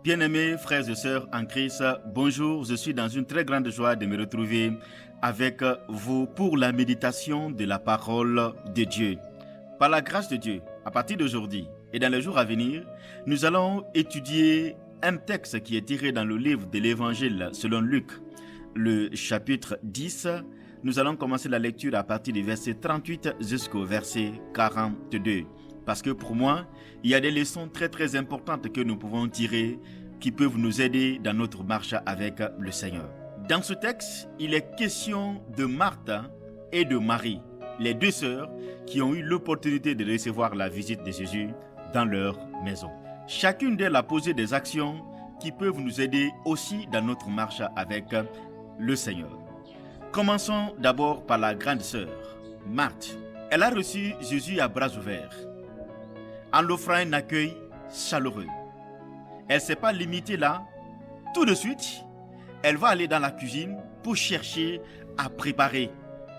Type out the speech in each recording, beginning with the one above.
Bien-aimés frères et sœurs en Christ, bonjour, je suis dans une très grande joie de me retrouver avec vous pour la méditation de la parole de Dieu. Par la grâce de Dieu, à partir d'aujourd'hui et dans les jours à venir, nous allons étudier un texte qui est tiré dans le livre de l'Évangile selon Luc, le chapitre 10. Nous allons commencer la lecture à partir du verset 38 jusqu'au verset 42. Parce que pour moi, il y a des leçons très importantes que nous pouvons tirer qui peuvent nous aider dans notre marche avec le Seigneur. Dans ce texte, il est question de Marthe et de Marie, les deux sœurs qui ont eu l'opportunité de recevoir la visite de Jésus dans leur maison. Chacune d'elles a posé des actions qui peuvent nous aider aussi dans notre marche avec le Seigneur. Commençons d'abord par la grande sœur, Marthe. Elle a reçu Jésus à bras ouverts, en l'offrant un accueil chaleureux. Elle ne s'est pas limitée là. Tout de suite, elle va aller dans la cuisine pour chercher à préparer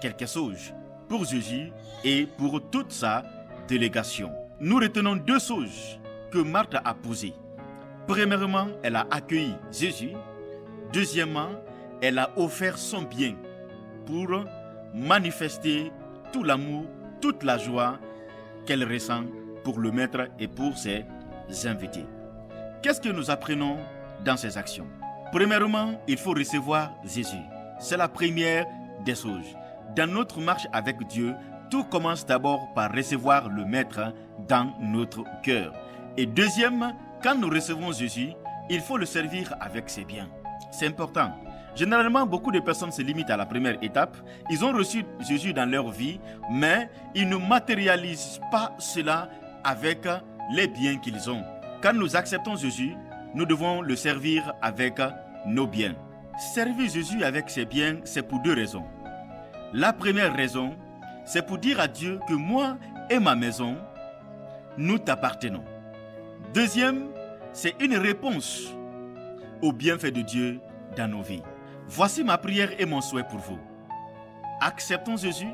quelque chose pour Jésus et pour toute sa délégation. Nous retenons deux choses que Marthe a posées. Premièrement, elle a accueilli Jésus. Deuxièmement, elle a offert son bien pour manifester tout l'amour, toute la joie qu'elle ressent pour le maître et pour ses invités. Qu'est-ce que nous apprenons dans ces actions? Premièrement, il faut recevoir Jésus. C'est la première des choses. Dans notre marche avec Dieu, tout commence d'abord par recevoir le maître dans notre cœur. Et deuxième, quand nous recevons Jésus, il faut le servir avec ses biens. C'est important. Généralement, beaucoup de personnes se limitent à la première étape. Ils ont reçu Jésus dans leur vie, mais ils ne matérialisent pas cela avec les biens qu'ils ont. Quand nous acceptons Jésus, nous devons le servir avec nos biens. Servir Jésus avec ses biens, c'est pour deux raisons. La première raison, c'est pour dire à Dieu que moi et ma maison, nous t'appartenons. Deuxième, c'est une réponse au bienfait de Dieu dans nos vies. Voici ma prière et mon souhait pour vous. Acceptons Jésus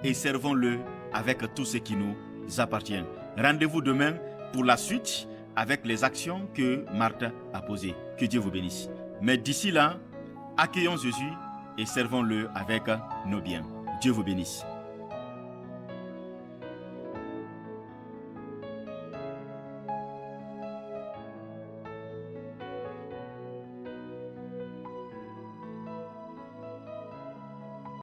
et servons-le avec tout ce qui nous appartient. Rendez-vous demain pour la suite avec les actions que Marthe a posées. Que Dieu vous bénisse. Mais d'ici là, accueillons Jésus et servons-le avec nos biens. Dieu vous bénisse.